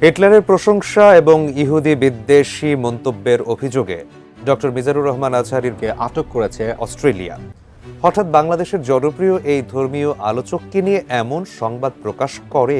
হিটলারের প্রশংসা এবং ইহুদি বিদ্বেষী মন্তব্যের অভিযোগে ডক্টর মিজানুর রহমান আজহারীকে আটক করেছে অস্ট্রেলিয়া। হঠাৎ বাংলাদেশের জনপ্রিয় এই ধর্মীয় আলোচককে নিয়ে এমন সংবাদ প্রকাশ করে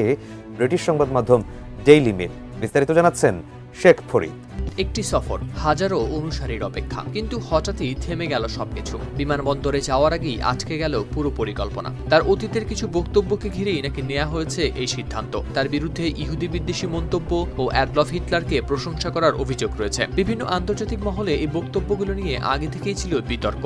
ব্রিটিশ সংবাদ মাধ্যম ডেইলি মেল। বিস্তারিত জানাচ্ছেন শেখ ফরিদ। একটি সফর, হাজারো অনুসারীর অপেক্ষা, কিন্তু হঠাৎই থেমে গেল সবকিছু। বিমানবন্দরে যাওয়ার আগেই আটকে গেল পুরো পরিকল্পনা। তার অতীতের কিছু বক্তব্যকে ঘিরেই নাকি নেওয়া হয়েছে এই সিদ্ধান্ত। তার বিরুদ্ধে ইহুদি বিদ্বেষী মন্তব্য ও অ্যাডলফ হিটলারকে প্রশংসা করার অভিযোগ রয়েছে। বিভিন্ন আন্তর্জাতিক মহলে এই বক্তব্যগুলো নিয়ে আগে থেকেই ছিল বিতর্ক।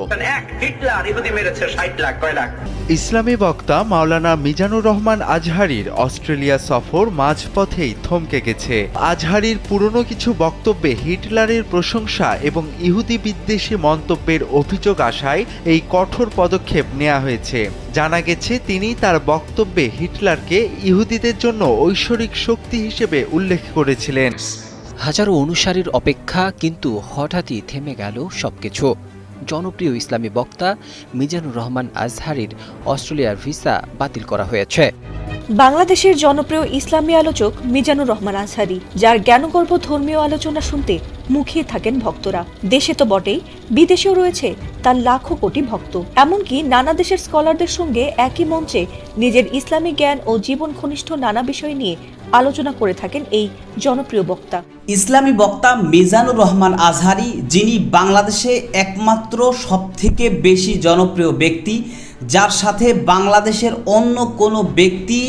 ইসলামী বক্তা মাওলানা মিজানুর রহমান আজহারীর অস্ট্রেলিয়া সফর মাঝপথেই থমকে গেছে। আজহারীর পুরনো কিছু বক্তব্যে হিটলারের প্রশংসা এবং ইহুদি বিদ্বেষী মন্তব্যের অভিযোগ আসায় এই কঠোর পদক্ষেপ নেওয়া হয়েছে। জানা গেছে তিনি তার বক্তব্যে হিটলারকে ইহুদিদের জন্য ঐশ্বরিক শক্তি হিসেবে উল্লেখ করেছিলেন। হাজারো অনুসারীর অপেক্ষা, কিন্তু হঠাৎই থেমে গেল সবকিছু। জনপ্রিয় ইসলামী বক্তা মিজানুর রহমান আজহারীর অস্ট্রেলিয়ার ভিসা বাতিল করা হয়েছে। বাংলাদেশের জনপ্রিয় ইসলামী আলোচক মিজানুর রহমান আজহারী, যার জ্ঞানগর্ভ ধর্মীয় আলোচনা শুনতে মুখিয়ে থাকেন ভক্তরা। দেশে তো বটেই, বিদেশেও রয়েছে তার লাখো কোটি ভক্ত। এমনকি নানা দেশের স্কলারদের সঙ্গে একই মঞ্চে নিজের ইসলামী জ্ঞান ও জীবন ঘনিষ্ঠ নানা বিষয় নিয়ে আলোচনা করে থাকেন এই জনপ্রিয় বক্তা। ইসলামী বক্তা মিজানুর রহমান আজহারী, যিনি বাংলাদেশে একমাত্র সবথেকে বেশি জনপ্রিয় ব্যক্তি, যার সাথে বাংলাদেশের অন্য কোনো ব্যক্তি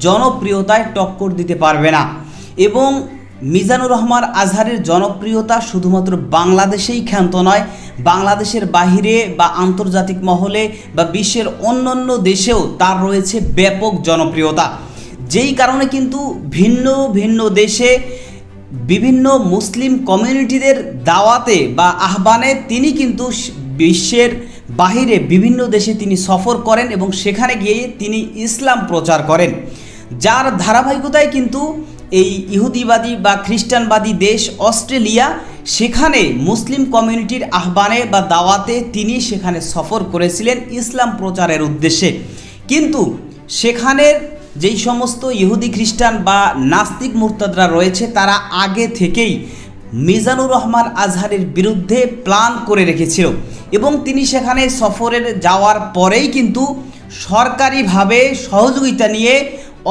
জনপ্রিয়তায় টক্কর দিতে পারবে না। এবং মিজানুর রহমান আজহারীর জনপ্রিয়তা শুধুমাত্র বাংলাদেশেই ক্ষান্ত নয়, বাংলাদেশের বাহিরে বা আন্তর্জাতিক মহলে বা বিশ্বের অন্যান্য দেশেও তার রয়েছে ব্যাপক জনপ্রিয়তা। যেই কারণে কিন্তু ভিন্ন ভিন্ন দেশে বিভিন্ন মুসলিম কমিউনিটিদের দাওয়াতে বা আহ্বানে তিনি কিন্তু বিশ্বের বাহিরে বিভিন্ন দেশে তিনি সফর করেন এবং সেখানে গিয়ে তিনি ইসলাম প্রচার করেন। যার ধারাবাহিকতায় কিন্তু এই ইহুদিবাদী বা খ্রিস্টানবাদী দেশ অস্ট্রেলিয়া, সেখানে মুসলিম কমিউনিটির আহ্বানে বা দাওয়াতে তিনি সেখানে সফর করেছিলেন ইসলাম প্রচারের উদ্দেশ্যে। কিন্তু সেখানের যেই সমস্ত ইহুদি খ্রিস্টান বা নাস্তিক মুরতাদরা রয়েছে, তারা আগে থেকেই মিজানুর রহমান আজহারীর বিরুদ্ধে প্ল্যান করে রেখেছিল এবং তিনি সেখানে সফরের যাওয়ার পরেই কিন্তু সরকারিভাবে সহযোগিতা নিয়ে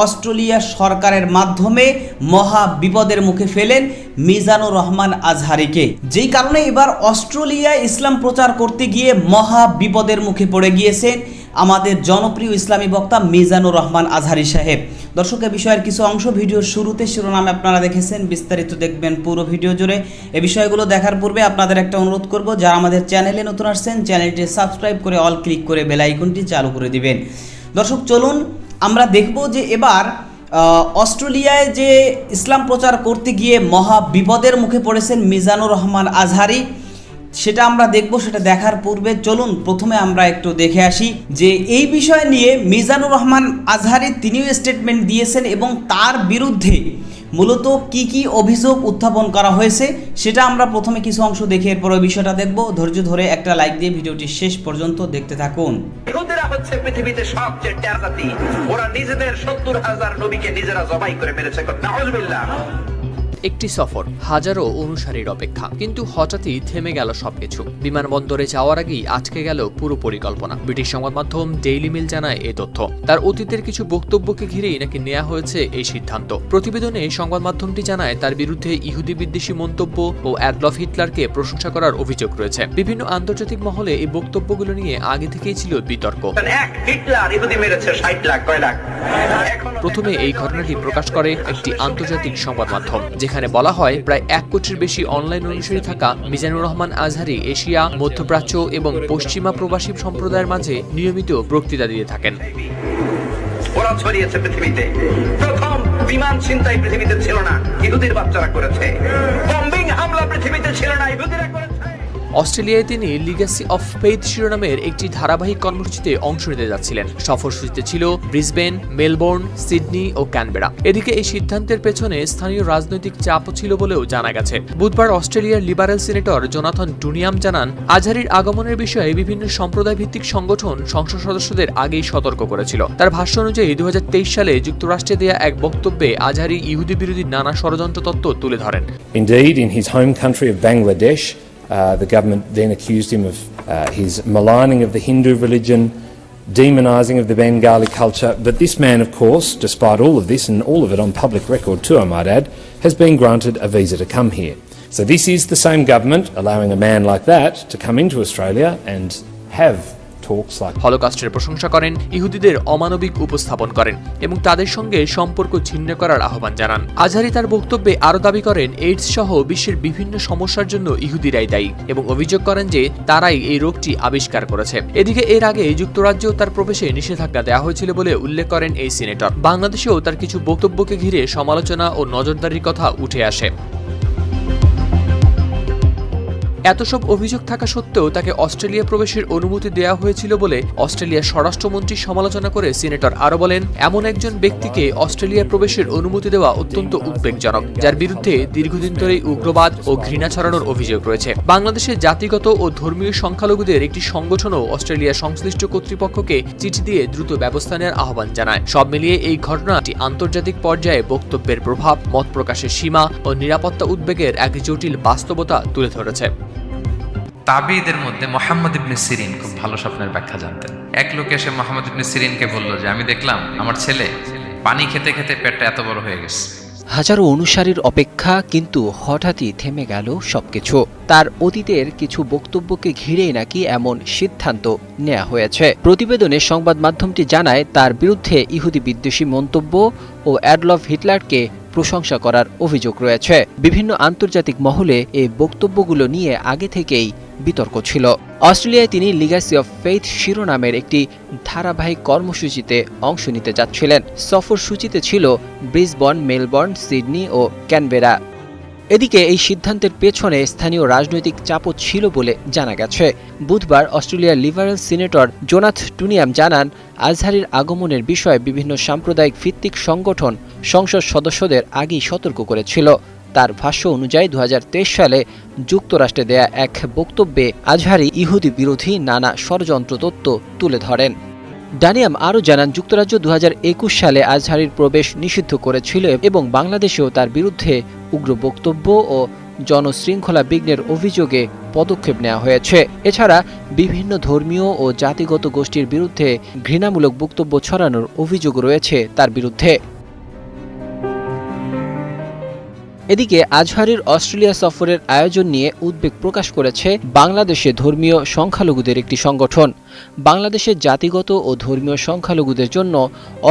অস্ট্রেলিয়া সরকারের মাধ্যমে মহা বিপদের মুখে ফেলেন মিজানুর রহমান আজহারীকে। যেই কারণে এবার অস্ট্রেলিয়ায় ইসলাম প্রচার করতে গিয়ে মহা বিপদের মুখে পড়ে গিয়েছেন আমাদের জনপ্রিয় ইসলামী বক্তা মিজানুর রহমান আজহারী সাহেব। দর্শক, এ বিষয়ের কিছু অংশ ভিডিওর শুরুতে শিরোনামে আপনারা দেখেছেন, বিস্তারিত দেখবেন পুরো ভিডিও জুড়ে। এ বিষয়গুলো দেখার পূর্বে আপনাদের একটা অনুরোধ করব, যারা আমাদের চ্যানেলে নতুন আসছেন চ্যানেলটি সাবস্ক্রাইব করে অল ক্লিক করে বেল আইকনটি চালু করে দিবেন। দর্শক, চলুন আমরা দেখব যে এবার অস্ট্রেলিয়ায় যে ইসলাম প্রচার করতে গিয়ে মহা বিপদের মুখে পড়েছেন মিজানুর রহমান আজহারী, সেটা আমরা দেখব। সেটা দেখার পূর্বে চলুন প্রথমে আমরা একটু দেখে আসি যে এই বিষয় নিয়ে মিজানুর রহমান আজহারী তিনিও স্টেটমেন্ট দিয়েছেন এবং তার বিরুদ্ধে মূলত কি কি অভিযোগ উত্থাপন করা হয়েছে সেটা আমরা প্রথমে কিছু অংশ দেখে এরপর ওই বিষয়টা দেখব। ধৈর্য ধরে একটা লাইক দিয়ে ভিডিওটি শেষ পর্যন্ত দেখতে থাকুন। ইহুদিরা হচ্ছে পৃথিবীতে সবচেয়ে টেরা জাতি। ওরা নিজেদের 70,000 নবীকে নিজেরা জবাই করে মেরেছে। নাউজুবিল্লাহ। একটি সফর, হাজারো অনুসারীর অপেক্ষা, কিন্তু হঠাৎই থেমে গেল সবকিছু। বিমানবন্দরে যাওয়ার আগেই আটকে গেল পুরো পরিকল্পনা। ব্রিটিশ সংবাদ মাধ্যম ডেইলি মেল জানায় এই তথ্য। তার অতীতের কিছু বক্তব্যকে ঘিরেই নাকি নেওয়া হয়েছে এই সিদ্ধান্ত। প্রতিবেদনে সংবাদ মাধ্যমটি জানায় তার বিরুদ্ধে ইহুদি বিদ্বেষী মন্তব্য ও অ্যাডলফ হিটলারকে প্রশংসা করার অভিযোগ রয়েছে। বিভিন্ন আন্তর্জাতিক মহলে এই বক্তব্যগুলো নিয়ে আগে থেকেই ছিল বিতর্ক। প্রথমে এই ঘটনাটি প্রকাশ করে একটি আন্তর্জাতিক সংবাদ মাধ্যম, যেখানে বলা হয় প্রায় 1 কোটির বেশি অনলাইন অনুসারী থাকা মিজানুর রহমান আজহারী এশিয়া, মধ্যপ্রাচ্য এবং পশ্চিমা প্রবাসী সম্প্রদায়ের মাঝে নিয়মিত বক্তৃতা দিয়ে থাকেন। ওরা ছড়িয়েছে পৃথিবীতে। প্রথম বিমান ছিনতাই পৃথিবীতে ছিল না, ইহুদির বাচ্চারা করেছে। বম্বিং হামলা পৃথিবীতে ছিল না, ইহুদিরা করেছে। অস্ট্রেলিয়ায় তিনি লিগ্যাসি অফ ফেইথ শিরোনামের একটি ধারাবাহিক কর্মসূচিতে অংশ নিতে যাচ্ছিলেন। সফরসূচিতে ছিল ব্রিসবেন, মেলবোর্ন, সিডনি ও ক্যানবেরা। এদিকে এই সিদ্ধান্তের পেছনে স্থানীয় রাজনৈতিক চাপও ছিল বলেও জানা গেছে। বুধবার অস্ট্রেলিয়ার লিবারেল সিনেটর জোনাথন টুনিয়াম জানান, আজহারির আগমনের বিষয়ে বিভিন্ন সম্প্রদায় ভিত্তিক সংগঠন সংসদ সদস্যদের আগেই সতর্ক করেছিল। তার ভাষ্য অনুযায়ী 2023 সালে যুক্তরাষ্ট্রে দেয়া এক বক্তব্যে আজহারি ইহুদি বিরোধী নানা ষড়যন্ত্র তত্ত্ব তুলে ধরেন। Indeed, in his home country of Bangladesh, the government then accused him of his maligning of the Hindu religion, demonising of the Bengali culture. But this man, of course, despite all of this, and all of it on public record too, I might add, has been granted a visa to come here. So this is the same government allowing a man like that to come into Australia and have হলোকস্টের প্রশংসা করেন, ইহুদিদের অমানবিক উপস্থাপন করেন এবং তাদের সঙ্গে সম্পর্ক ছিন্ন করার আহ্বান জানান। আজহারি তার বক্তব্যে আরও দাবি করেন, এইডস সহ বিশ্বের বিভিন্ন সমস্যার জন্য ইহুদিরাই দায়ী এবং অভিযোগ করেন যে তারাই এই রোগটি আবিষ্কার করেছে। এদিকে এর আগে যুক্তরাজ্যেও তার প্রবেশে নিষেধাজ্ঞা দেওয়া হয়েছিল বলে উল্লেখ করেন এই সিনেটর। বাংলাদেশেও তার কিছু বক্তব্যকে ঘিরে সমালোচনা ও নজরদারির কথা উঠে আসে। এত সব অভিযোগ থাকা সত্ত্বেও তাকে অস্ট্রেলিয়া প্রবেশের অনুমতি দেওয়া হয়েছিল বলে অস্ট্রেলিয়ার স্বরাষ্ট্রমন্ত্রীর সমালোচনা করে সিনেটর আরও বলেন, এমন একজন ব্যক্তিকে অস্ট্রেলিয়া প্রবেশের অনুমতি দেওয়া অত্যন্ত উদ্বেগজনক, যার বিরুদ্ধে দীর্ঘদিন ধরেই উগ্রবাদ ও ঘৃণা ছড়ানোর অভিযোগ রয়েছে। বাংলাদেশের জাতিগত ও ধর্মীয় সংখ্যালঘুদের একটি সংগঠনও অস্ট্রেলিয়ার সংশ্লিষ্ট কর্তৃপক্ষকে চিঠি দিয়ে দ্রুত ব্যবস্থা নেওয়ার আহ্বান জানায়। সব মিলিয়ে এই ঘটনাটি আন্তর্জাতিক পর্যায়ে বক্তব্যের প্রভাব, মত প্রকাশের সীমা ও নিরাপত্তা উদ্বেগের এক জটিল বাস্তবতা তুলে ধরেছে। তাবিদের মধ্যে মোহাম্মদ ইবনে সিরিন খুব ভালো স্বপ্নের ব্যাখ্যা জানতেন। এক লোক এসে মোহাম্মদ ইবনে সিরিনকে বলল যে আমি দেখলাম আমার ছেলে পানি খেতে খেতে পেটটা এত বড় হয়ে গেছে। হাজারো অনুসারীর অপেক্ষা, কিন্তু হঠাৎই থেমে গেল সবকিছু। তার অতীতের কিছু বক্তব্যকে ঘিরেই নাকি এমন সিদ্ধান্ত নেওয়া হয়েছে। প্রতিবেদনে সংবাদ মাধ্যমটি জানায়, তার বিরুদ্ধে ইহুদি বিদ্বেষী মন্তব্য ও অ্যাডলফ হিটলারকে প্রশংসা করার অভিযোগ রয়েছে। বিভিন্ন আন্তর্জাতিক মহলে এই বক্তব্যগুলো নিয়ে আগে থেকেই বিতর্ক ছিল। অস্ট্রেলিয়ায় তিনি লিগ্যাসি অফ ফেইথ শিরোনামের একটি ধারাবাহিক কর্মসূচিতে অংশ নিতে যাচ্ছিলেন। সফরসূচিতে ছিল ব্রিসবেন, মেলবোর্ন, সিডনি ও ক্যানবেরা। এদিকে এই সিদ্ধান্তের পেছনে স্থানীয় রাজনৈতিক চাপও ছিল বলে জানা গেছে। বুধবার অস্ট্রেলিয়ার লিবারেল সিনেটর জোনাথন টুনিয়াম জানান, আজহারির আগমনের বিষয়ে বিভিন্ন সাম্প্রদায়িক ভিত্তিক সংগঠন সংসদ সদস্যদের আগেই সতর্ক করেছিল। তার ভাষ্য অনুযায়ী 2023 সালে যুক্তরাষ্ট্রে দেয়া এক বক্তব্যে আজহারি ইহুদি বিরোধী নানা ষড়যন্ত্র তত্ত্ব তুলে ধরেন। ডানিয়াম আরও জানান, যুক্তরাজ্য 2021 সালে আজহারির প্রবেশ নিষিদ্ধ করেছিল এবং বাংলাদেশেও তার বিরুদ্ধে উগ্র বক্তব্য ও জনশৃঙ্খলা বিঘ্নের অভিযোগে পদক্ষেপ নেওয়া হয়েছে। এছাড়া বিভিন্ন ধর্মীয় ও জাতিগত গোষ্ঠীর বিরুদ্ধে ঘৃণামূলক বক্তব্য ছড়ানোর অভিযোগ রয়েছে তার বিরুদ্ধে। এদিকে আজহারির অস্ট্রেলিয়া সফরের আয়োজন নিয়ে উদ্বেগ প্রকাশ করেছে বাংলাদেশে ধর্মীয় সংখ্যালঘুদের একটি সংগঠন। বাংলাদেশের জাতিগত ও ধর্মীয় সংখ্যালঘুদের জন্য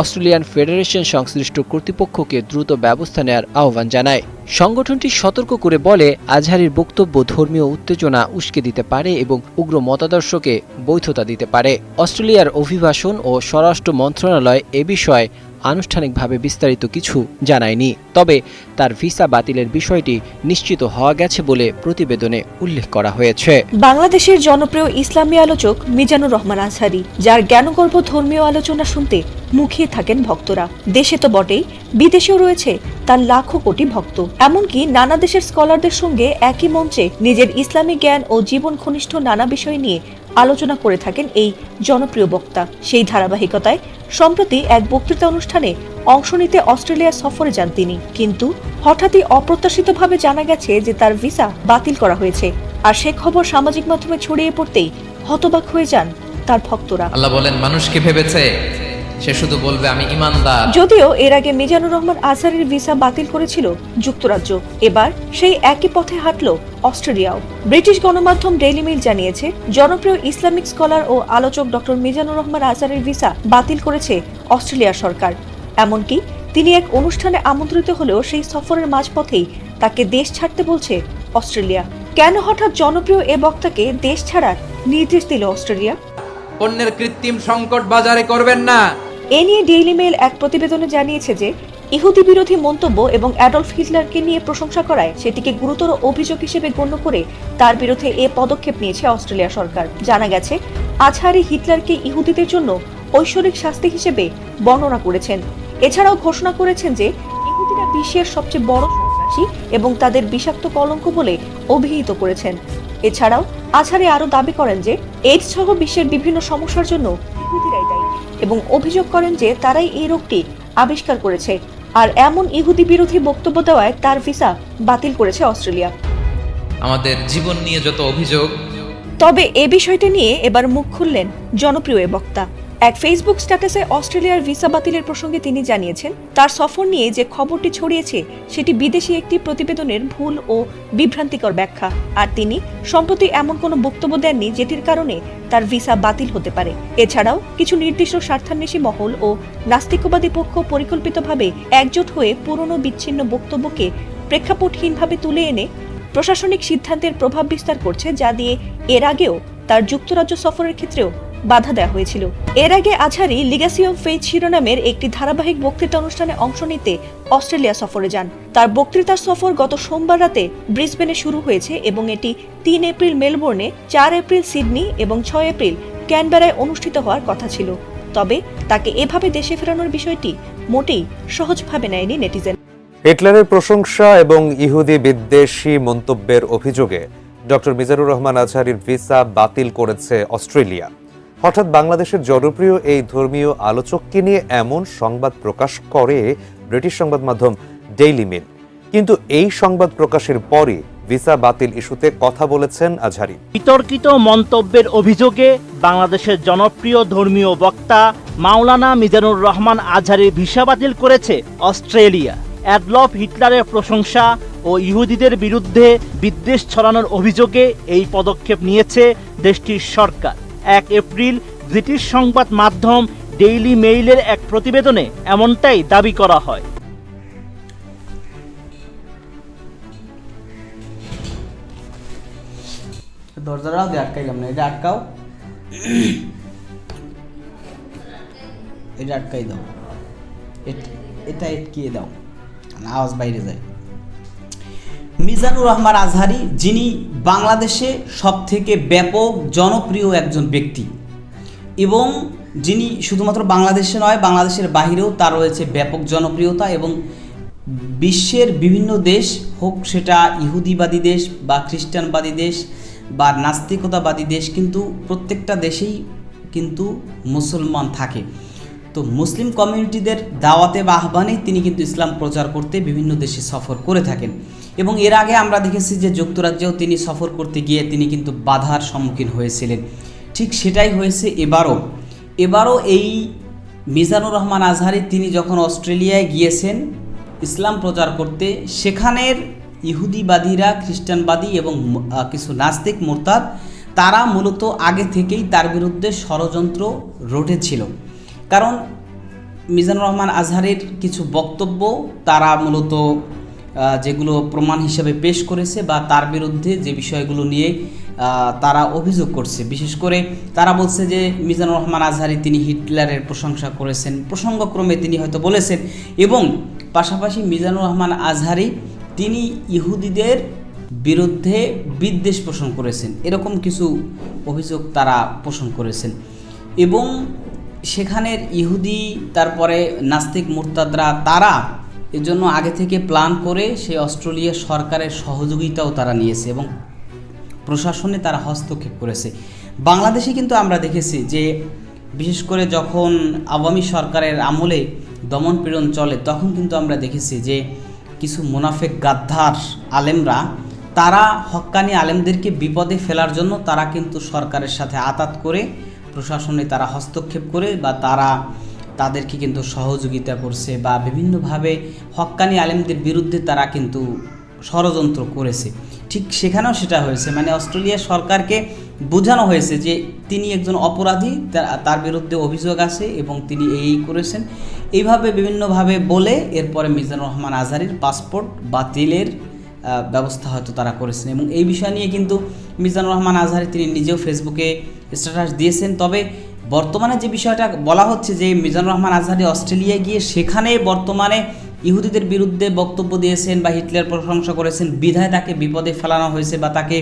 অস্ট্রেলিয়ান ফেডারেশন সংশ্লিষ্ট কর্তৃপক্ষকে দ্রুত ব্যবস্থা নেওয়ার আহ্বান জানায়। সংগঠনটি সতর্ক করে বলে, আজহারির বক্তব্য ধর্মীয় উত্তেজনা উস্কে দিতে পারে এবং উগ্র মতাদর্শকে বৈধতা দিতে পারে। অস্ট্রেলিয়ার অভিবাসন ও স্বরাষ্ট্র মন্ত্রণালয় এ বিষয়ে আনুষ্ঠানিকভাবে বিস্তারিত কিছু জানায়নি, তবে তার ভিসা বাতিলের বিষয়টি নিশ্চিত হওয়া গেছে বলে প্রতিবেদনে উল্লেখ করা হয়েছে। বাংলাদেশের জনপ্রিয় ইসলামী আলোচক মিজানুর রহমান আজহারি, যার জ্ঞানগর্ভ ধর্মীয় আলোচনা শুনতে মুখিয়ে থাকেন ভক্তরা। দেশে তো বটেই, বিদেশেও রয়েছে তার লাখো কোটি ভক্ত। এমনকি নানা দেশের স্কলারদের সঙ্গে একই মঞ্চে নিজের ইসলামী জ্ঞান ও জীবন ঘনিষ্ঠ নানা বিষয় নিয়ে আলোচনা করে থাকেন এই জনপ্রিয় বক্তা। সেই ধারাবাহিকতায় সম্প্রতি এক বক্তৃতা অনুষ্ঠানে অংশ নিতে অস্ট্রেলিয়া সফরে যান তিনি, কিন্তু হঠাৎই অপ্রত্যাশিতভাবে জানা গেছে যে তার ভিসা বাতিল করা হয়েছে। আর সে খবর সামাজিক মাধ্যমে ছড়িয়ে পড়তেই হতবাক হয়ে যান তার ভক্তরা। আল্লাহ বলেন, মানুষ কি ভেবেছে সে শুধু বলবে আমি ঈমানদার। যদিও এর আগে মিজানুর রহমান আজহারির ভিসা বাতিল করেছিল যুক্তরাজ্য, এবার সেই একই পথে হাঁটল অস্ট্রেলিয়াও। ব্রিটিশ গণমাধ্যম ডেইলি মেইল জানিয়েছে, জনপ্রিয় ইসলামিক স্কলার ও আলোচক ডক্টর মিজানুর রহমান আজহারির ভিসা বাতিল করেছে অস্ট্রেলিয়ার সরকার। এমনকি তিনি এক অনুষ্ঠানে আমন্ত্রিত হলেও সেই সফরের মাঝপথেই তাকে দেশ ছাড়তে বলছে অস্ট্রেলিয়া। কেন হঠাৎ জনপ্রিয় এ বক্তাকে দেশ ছাড়ার নির্দেশ দিল অস্ট্রেলিয়া? পণ্যের কৃত্রিম সংকট বাজারে করবেন না। এ নিয়ে ডেইলি মেইল এক প্রতিবেদনে জানিয়েছে যে ইহুদি বিরোধী মন্তব্য এবং অ্যাডলফ হিটলারকে নিয়ে প্রশংসা করায় সেটিকে গুরুতর অভিযোগ হিসেবে গণ্য করে তার বিরুদ্ধে এ পদক্ষেপ নিয়েছে অস্ট্রেলিয়া সরকার। জানা গেছে, আজহারি হিটলারকে ইহুদিদের জন্য ঐশ্বরিক শাস্তি হিসেবে বর্ণনা করেছেন। এছাড়াও ঘোষণা করেছেন যে ইহুদিরা বিশ্বের সবচেয়ে বড় সন্ত্রাসী এবং তাদের বিষাক্ত কলঙ্ক বলে অভিহিত করেছেন। এছাড়াও আজহারি আরও দাবি করেন যে এইডস সহ বিশ্বের বিভিন্ন সমস্যার জন্য ইহুদিরাই দায়ী এবং অভিযোগ করেন যে তারাই এই রোগটি আবিষ্কার করেছে। আর এমন ইহুদি বিরোধী বক্তব্য দেওয়ায় তার ভিসা বাতিল করেছে অস্ট্রেলিয়া। আমাদের জীবন নিয়ে যত অভিযোগ, তবে এ বিষয়টি নিয়ে এবার মুখ খুললেন জনপ্রিয় এ বক্তা। এক ফেসবুক স্ট্যাটাসে অস্ট্রেলিয়ার ভিসা বাতিলের প্রসঙ্গে তিনি জানিয়েছেন, তার সফর নিয়ে যে খবরটি ছড়িয়েছে সেটি বিদেশি একটি প্রতিবেদনের ভুল ও বিভ্রান্তিকর ব্যাখ্যা। আর তিনি সম্প্রতি এমন কোনো বক্তব্য দেননি যেটির কারণে তার ভিসা বাতিল হতে পারে। এছাড়াও কিছু নির্দিষ্ট স্বার্থান্বেষী মহল ও নাস্তিকবাদী পক্ষ পরিকল্পিতভাবে একজোট হয়ে পুরনো বিচ্ছিন্ন বক্তব্যকে প্রেক্ষাপটহীনভাবে তুলে এনে প্রশাসনিক সিদ্ধান্তের প্রভাব বিস্তার করছে, যা দিয়ে এর আগেও তার যুক্তরাজ্য সফরের ক্ষেত্রেও বাধা দেওয়া হয়েছিল। এর আগে আজহারি লিগ্যাসি অফ ফেইথ শিরোনামের একটি ধারাবাহিক বক্তৃতা অনুষ্ঠানে অংশ নিতে অস্ট্রেলিয়া সফরে যান। তার বক্তৃতার সফর গত সোমবার রাতে ব্রিসবেনে শুরু হয়েছে এবং এটি 3 এপ্রিল মেলবোর্নে, 4 এপ্রিল সিডনি এবং 6 এপ্রিল ক্যানবেরায় অনুষ্ঠিত হওয়ার কথা ছিল। তবে তাকে এভাবে দেশে ফেরানোর বিষয়টি মোটেই সহজভাবে নেয়নি নেটিজেন। হিটলারের প্রশংসা এবং ইহুদি বিদ্বেষী মন্তব্যের অভিযোগে ডক্টর মিজানুর রহমান আজহারির ভিসা বাতিল করেছে অস্ট্রেলিয়া। হঠাৎ বাংলাদেশের জনপ্রিয় এই ধর্মীয় আলোচককে নিয়ে এমন সংবাদ প্রকাশ করে ব্রিটিশ সংবাদ মাধ্যম ডেইলি মেল। কিন্তু এই সংবাদ প্রকাশের পরই ভিসা বাতিল ইস্যুতে কথা বলেছেন আজহারি। বিতর্কিত মন্তব্যের অভিযোগে বাংলাদেশের জনপ্রিয় ধর্মীয় বক্তা মাওলানা মিজানুর রহমান আজহারির ভিসা বাতিল করেছে অস্ট্রেলিয়া। অ্যাডলফ হিটলারের প্রশংসা ও ইহুদিদের বিরুদ্ধে বিদ্বেষ ছড়ানোর অভিযোগে এই পদক্ষেপ নিয়েছে দেশটির সরকার। 1 এপ্রিল ব্রিটিশ সংবাদ মাধ্যম ডেইলি মেইলের এক প্রতিবেদনে এমনটাই দাবি করা হয়। দরজাটাও দিয়ে আটকাইলাম না, এটা আটকাও, এটা আটকাই দাও, এটা আটকিয়ে দাও, আওয়াজ বাইরে যায়। মিজানুর রহমান আজহারি, যিনি বাংলাদেশে সবথেকে ব্যাপক জনপ্রিয় একজন ব্যক্তি এবং যিনি শুধুমাত্র বাংলাদেশে নয়, বাংলাদেশের বাহিরেও তার রয়েছে ব্যাপক জনপ্রিয়তা এবং বিশ্বের বিভিন্ন দেশ হোক সেটা ইহুদিবাদী দেশ বা খ্রিস্টানবাদী দেশ বা নাস্তিকতাবাদী দেশ, কিন্তু প্রত্যেকটা দেশেই কিন্তু মুসলমান থাকে। তো মুসলিম কমিউনিটিদের দাওয়াতে বা আহ্বানে তিনি কিন্তু ইসলাম প্রচার করতে বিভিন্ন দেশে সফর করে থাকেন এবং এর আগে আমরা দেখেছি যে যুক্তরাজ্যেও তিনি সফর করতে গিয়ে তিনি কিন্তু বাধার সম্মুখীন হয়েছিলেন। ঠিক সেটাই হয়েছে এবারও এই মিজানুর রহমান আজহারি তিনি যখন অস্ট্রেলিয়ায় গিয়েছেন ইসলাম প্রচার করতে, সেখানের ইহুদিবাদীরা, খ্রিস্টানবাদী এবং কিছু নাস্তিক মুরতাদ তারা মূলত আগে থেকেই তার বিরুদ্ধে ষড়যন্ত্র রটেছিল। কারণ মিজানুর রহমান আজহারির কিছু বক্তব্য তারা মূলত যেগুলো প্রমাণ হিসেবে পেশ করেছে বা তার বিরুদ্ধে যে বিষয়গুলো নিয়ে তারা অভিযোগ করছে, বিশেষ করে তারা বলছে যে মিজানুর রহমান আজহারি তিনি হিটলারের প্রশংসা করেছেন, প্রসঙ্গক্রমে তিনি হয়তো বলেছেন, এবং পাশাপাশি মিজানুর রহমান আজহারি তিনি ইহুদিদের বিরুদ্ধে বিদ্বেষ পোষণ করেছেন, এরকম কিছু অভিযোগ তারা পোষণ করেছেন। এবং সেখানের ইহুদি তারপরে নাস্তিক মুরতাদরা তারা এজন্য আগে থেকে প্ল্যান করে সেই অস্ট্রেলিয়া সরকারের সহযোগিতাও তারা নিয়েছে এবং প্রশাসনে তারা হস্তক্ষেপ করেছে। বাংলাদেশে কিন্তু আমরা দেখেছি যে বিশেষ করে যখন আওয়ামী সরকারের আমলে দমনপীড়ন চলে তখন কিন্তু আমরা দেখেছি যে কিছু মুনাফেক গাদ্দার আলেমরা তারা হক্কানি আলেমদেরকে বিপদে ফেলার জন্য তারা কিন্তু সরকারের সাথে আতাত করে প্রশাসনে তারা হস্তক্ষেপ করে বা তাদেরকে কিন্তু সহযোগিতা করছে বা বিভিন্নভাবে হক্কানি আলেমদের বিরুদ্ধে তারা কিন্তু ষড়যন্ত্র করেছে। ঠিক সেখানেও সেটা হয়েছে, মানে অস্ট্রেলিয়া সরকারকে বোঝানো হয়েছে যে তিনি একজন অপরাধী, তার বিরুদ্ধে অভিযোগ আছে এবং তিনি এই করেছেন, এইভাবে বিভিন্নভাবে বলে এরপরে মিজানুর রহমান আজহারির পাসপোর্ট বাতিলের ব্যবস্থা হয়তো তারা করেছেন। এবং এই বিষয় নিয়ে কিন্তু মিজানুর রহমান আজহারি তিনি নিজেও ফেসবুকে স্ট্যাটাস দিয়েছেন। তবে বর্তমানে যে বিষয়টা বলা হচ্ছে যে মিজানুর রহমান আজহারি অস্ট্রেলিয়ায় গিয়ে সেখানে বর্তমানে ইহুদিদের বিরুদ্ধে বক্তব্য দিয়েছেন বা হিটলার প্রশংসা করেছেন বিধায় তাকে বিপদে ফেলানো হয়েছে বা তাকে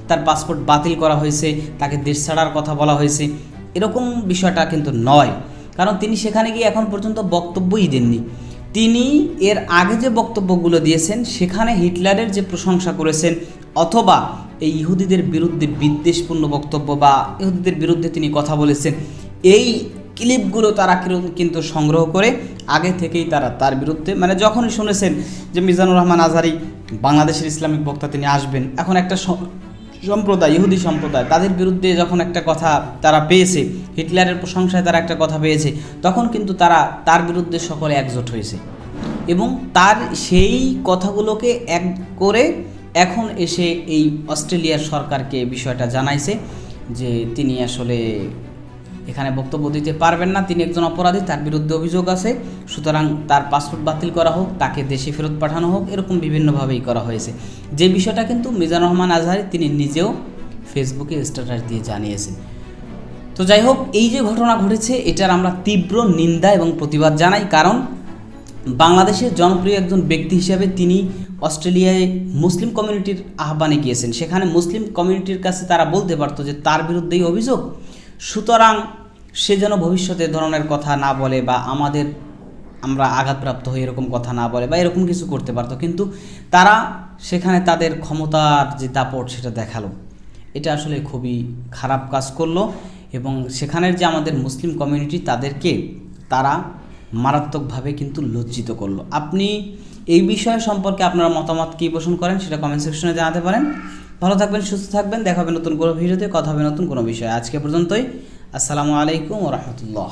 তার পাসপোর্ট বাতিল করা হয়েছে, তাকে দেশ ছাড়ার কথা বলা হয়েছে, এরকম বিষয়টা কিন্তু নয়। কারণ তিনি সেখানে গিয়ে এখন পর্যন্ত বক্তব্যই দেননি। তিনি এর আগে যে বক্তব্যগুলো দিয়েছেন সেখানে হিটলারের যে প্রশংসা করেছেন অথবা এই ইহুদিদের বিরুদ্ধে বিদ্বেষপূর্ণ বক্তব্য বা ইহুদিদের বিরুদ্ধে তিনি কথা বলেছেন, এই ক্লিপগুলো তারা কিন্তু সংগ্রহ করে আগে থেকেই তারা তার বিরুদ্ধে, মানে যখনই শুনেছেন যে মিজানুর রহমান আজহারি বাংলাদেশের ইসলামিক বক্তা তিনি আসবেন, এখন একটা সম্প্রদায়, ইহুদি সম্প্রদায়, তাদের বিরুদ্ধে যখন একটা কথা তারা পেয়েছে, হিটলারের প্রশংসায় তারা একটা কথা পেয়েছে, তখন কিন্তু তারা তার বিরুদ্ধে সকলে একজোট হয়েছে এবং তার সেই কথাগুলোকে এক করে এখন এসে এই অস্ট্রেলিয়ার সরকারকে বিষয়টা জানাইছে যে তিনি আসলে এখানে বক্তব্য দিতে পারবেন না, তিনি একজন অপরাধী, তার বিরুদ্ধে অভিযোগ আছে, সুতরাং তার পাসপোর্ট বাতিল করা হোক, তাকে দেশে ফেরত পাঠানো হোক, এরকম বিভিন্নভাবেই করা হয়েছে। যে বিষয়টা কিন্তু মিজানুর রহমান আজহারি তিনি নিজেও ফেসবুকে স্ট্যাটাস দিয়ে জানিয়েছেন। তো যাই হোক, এই যে ঘটনা ঘটেছে এটার আমরা তীব্র নিন্দা এবং প্রতিবাদ জানাই, কারণ বাংলাদেশের জনপ্রিয় একজন ব্যক্তি হিসেবে তিনি অস্ট্রেলিয়ায় মুসলিম কমিউনিটির আহ্বানে গিয়েছেন, সেখানে মুসলিম কমিউনিটির কাছে তারা বলতে পারতো যে তার বিরুদ্ধেই অভিযোগ, সুতরাং সে যেন ভবিষ্যতে ধরনের কথা না বলে বা আমরা আঘাতপ্রাপ্ত হই এরকম কথা না বলে বা এরকম কিছু করতে পারতো, কিন্তু তারা সেখানে তাদের ক্ষমতার যে দাপট সেটা দেখালো। এটা আসলে খুবই খারাপ কাজ করলো এবং সেখানের যে আমাদের মুসলিম কমিউনিটি তাদেরকে তারা মারাত্মকভাবে কিন্তু লজ্জিত করলো। আপনি এই বিষয় সম্পর্কে আপনার মতামত কী পোষণ করেন সেটা কমেন্ট সেকশনে জানাতে পারেন। ভালো থাকবেন, সুস্থ থাকবেন, দেখা হবে নতুন কোনো ভিডিওতে, কথা হবে নতুন কোনো বিষয়ে। আজকে পর্যন্তই, আসসালামু আলাইকুম ওয়া রাহমাতুল্লাহ।